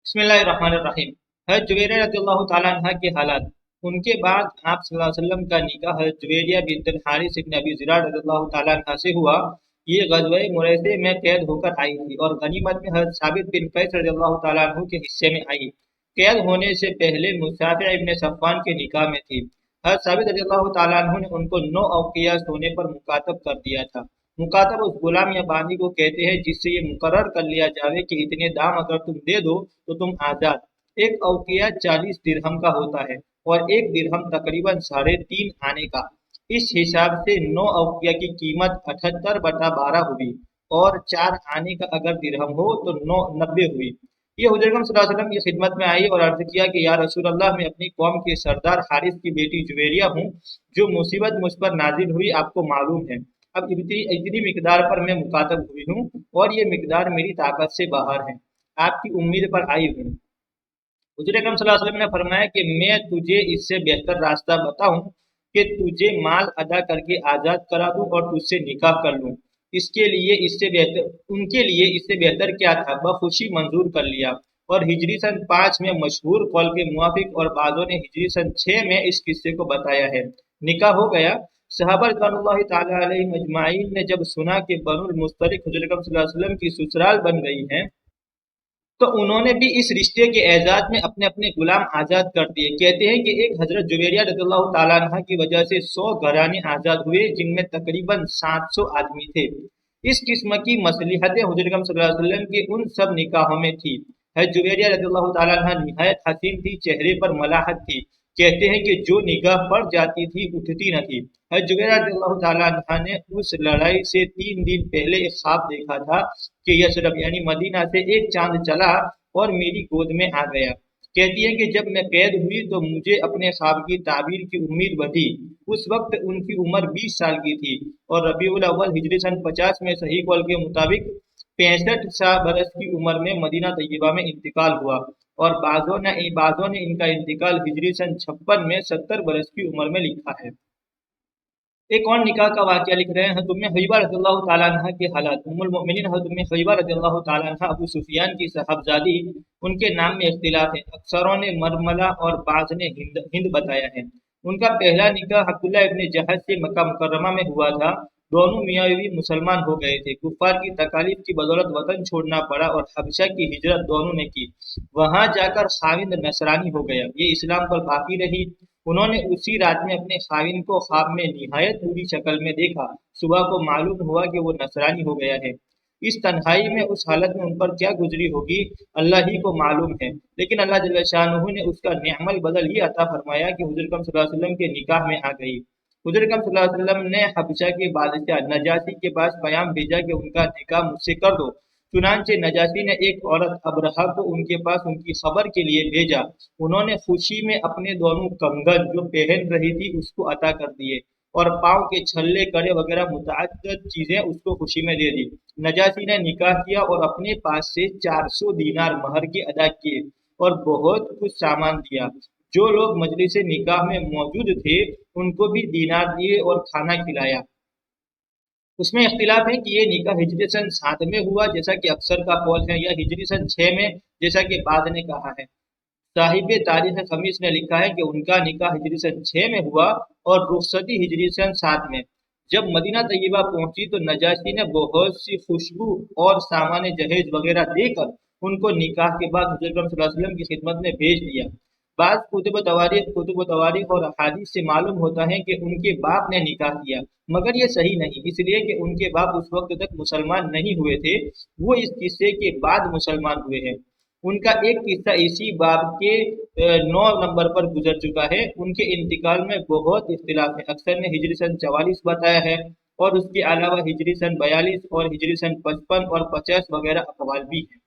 بسم اللہ الرحمن الرحیم۔ حضرت جویریہ رضی اللہ تعالیٰ عنہ کے حالات۔ ان کے بعد آپ صلی اللہ علیہ وسلم کا نکاح حضرت جویریہ بنت الحارث بن ابی زرار رضی اللہ تعالیٰ عنہ سے ہوا۔ یہ غزوہ مریثہ میں قید ہو کر آئی تھی اور غنیمت میں حضرت ثابت بن قیس رضی اللہ تعالیٰ عنہ کے حصے میں آئی۔ قید ہونے سے پہلے مصافع ابن صفوان کے نکاح میں تھی۔ حضرت ثابت رضی اللہ تعالیٰ عنہ نے ان کو 9 اوقیہ سونے پر مکاتب کر دیا تھا۔ مکاتب اس غلام یا بانی کو کہتے ہیں جس سے یہ مقرر کر لیا جاوے کہ اتنے دام اگر تم دے دو تو تم آزاد۔ ایک اوقیہ 40 درہم کا ہوتا ہے اور ایک درہم تقریباً 3.5 آنے کا۔ اس حساب سے 9 اوقیہ کی قیمت 78/12 ہوئی اور 4 آنے کا اگر درہم ہو تو 90 ہوئی۔ یہ حضور اکرم صلی اللہ علیہ وسلم کی خدمت میں آئی اور عرض کیا کہ یا رسول اللہ، میں اپنی قوم کے سردار حارث کی بیٹی جویریہ ہوں۔ جو مصیبت مجھ پر نازل ہوئی آپ کو معلوم ہے۔ اب اتنی مقدار پر میں مکاتب ہوئی ہوں اور یہ مقدار میری طاقت سے باہر ہے۔ آپ کی امید پر آئی ہوں۔ حضور اکرم صلی اللہ علیہ وسلم نے فرمایا کہ میں تجھے اس سے بہتر راستہ بتاؤں کہ تجھے مال ادا کر کے آزاد کرا دوں اور تجھ سے نکاح کر لوں۔ ان کے لیے اس سے بہتر کیا تھا؟ بخوشی منظور کر لیا۔ اور ہجری سن 5 میں مشہور قول کے موافق اور بعضوں نے ہجری سن 6 میں اس قصے کو بتایا ہے۔ نکاح ہو گیا۔ صحابہ رضوان اللہ تعالیٰ علیہم اجمعین نے جب سنا کہ بنو المستلق حضور اکرم صلی اللہ علیہ وسلم کی سسرال بن گئی ہیں تو انہوں نے بھی اس رشتے کے اعزاز میں اپنے اپنے غلام آزاد کر دیے۔ کہتے ہیں کہ ایک حضرت جویریہ رضی اللہ تعالیٰ عنہ کی وجہ سے 100 گھرانے آزاد ہوئے جن میں تقریباً 700 آدمی تھے۔ اس قسم کی مصلحتیں حضور اکرم صلی اللہ علیہ وسلم کے ان سب نکاحوں میں تھی۔ حضرت جویریہ رضی اللہ تعالیٰ عنہ نہایت حسین تھی، چہرے پر ملاحت تھی۔ کہتے ہیں کہ جو نگاہ پڑ جاتی تھی اٹھتی نہ تھی۔ حضرت جویریہ رضی اللہ تعالیٰ عنہ نے اس لڑائی سے 3 دن پہلے ایک خواب دیکھا تھا کہ یثرب یعنی مدینہ سے ایک چاند چلا اور میری گود میں آ گیا۔ کہتی ہیں کہ جب میں قید ہوئی تو مجھے اپنے خواب کی تعبیر کی امید بڑھی۔ اس وقت ان کی عمر 20 سال کی تھی اور ربیع الاول ہجری سن 50 میں صحیح قول کے مطابق 65 برس کی عمر میں مدینہ طیبہ میں انتقال ہوا اور بعضوں نے ان کا انتقال ہجری سن 56 میں 70 برس کی عمر میں لکھا ہے۔ ایک اور نکاح کا واقعہ لکھ رہے ہیں حضرت ام حبیبہ رضی اللہ تعالیٰ عنہ کے حالات۔ ام المؤمنین حضرت ام حبیبہ رضی اللہ تعالیٰ عنہ ابو سفیان کی صاحبزادی، ان کے نام میں اختلاف ہے۔ اکثروں نے مرملہ اور بعض نے ہند بتایا ہے۔ ان کا پہلا نکاح عبداللہ ابن جہش سے مکہ مکرمہ میں ہوا تھا۔ دونوں میاں بیوی مسلمان ہو گئے تھے۔ کفار کی تکالیف کی بدولت وطن چھوڑنا پڑا اور حبشہ کی ہجرت دونوں نے کی۔ وہاں جا کر خاوند نصرانی ہو گیا۔ یہ اسلام پر باقی رہی۔ انہوں نے اسی رات میں اپنے خاوند کو خواب میں نہایت بری شکل میں دیکھا۔ صبح کو معلوم ہوا کہ وہ نصرانی ہو گیا ہے۔ اس تنہائی میں اس حالت میں ان پر کیا گزری ہوگی اللہ ہی کو معلوم ہے، لیکن اللہ جل شانہ نے اس کا نعم البدل یہ عطا فرمایا کہ حضور اکرم صلی اللہ علیہ وسلم کے نکاح میں آ گئی۔ حضور اکرم صلی اللہ علیہ وسلم نے حبشہ کے بادشاہ نجاشی کے پاس پیام بھیجا کہ ان کا نکاح مجھ سے کر دو۔ چنانچہ نجاشی نے ایک عورت ابرہہ کو ان کے پاس ان کی خبر کے لیے بھیجا۔ انہوں نے خوشی میں اپنے دونوں کنگن جو پہن رہی تھی اس کو عطا کر دیے اور پاؤں کے چھلے کڑے وغیرہ متعدد چیزیں اس کو خوشی میں دے دی۔ نجاشی نے نکاح کیا اور اپنے پاس سے 400 دینار مہر کے ادا کیے اور بہت کچھ سامان دیا۔ جو لوگ مجلس نکاح میں موجود تھے ان کو بھی دینار دیے اور کھانا کھلایا۔ اس میں اختلاف ہے کہ یہ نکاح ہجری سن 7 میں ہوا جیسا کہ اکثر کا قول ہے یا ہجری سن 6 میں جیسا کہ بعض نے کہا ہے۔ صاحب تاریخ خمیس نے لکھا ہے کہ ان کا نکاح ہجری سن 6 میں ہوا اور رخصتی ہجری سن 7 میں۔ جب مدینہ طیبہ پہنچی تو نجاشی نے بہت سی خوشبو اور سامان جہیز وغیرہ دے کر ان کو نکاح کے بعد حضور اکرم صلی اللہ علیہ وسلم کی خدمت میں بھیج دیا۔ بعض کتب و تواریخ اور احادیث سے معلوم ہوتا ہے کہ ان کے باپ نے نکاح کیا، مگر یہ صحیح نہیں، اس لیے کہ ان کے باپ اس وقت تک مسلمان نہیں ہوئے تھے، وہ اس قصے کے بعد مسلمان ہوئے ہیں۔ ان کا ایک قصہ اسی باب کے 9 نمبر پر گزر چکا ہے۔ ان کے انتقال میں بہت اختلاف ہے۔ اکثر نے ہجری سن 44 بتایا ہے اور اس کے علاوہ ہجری سن 42 اور ہجری سن 55 اور 50 وغیرہ اقوال بھی ہیں۔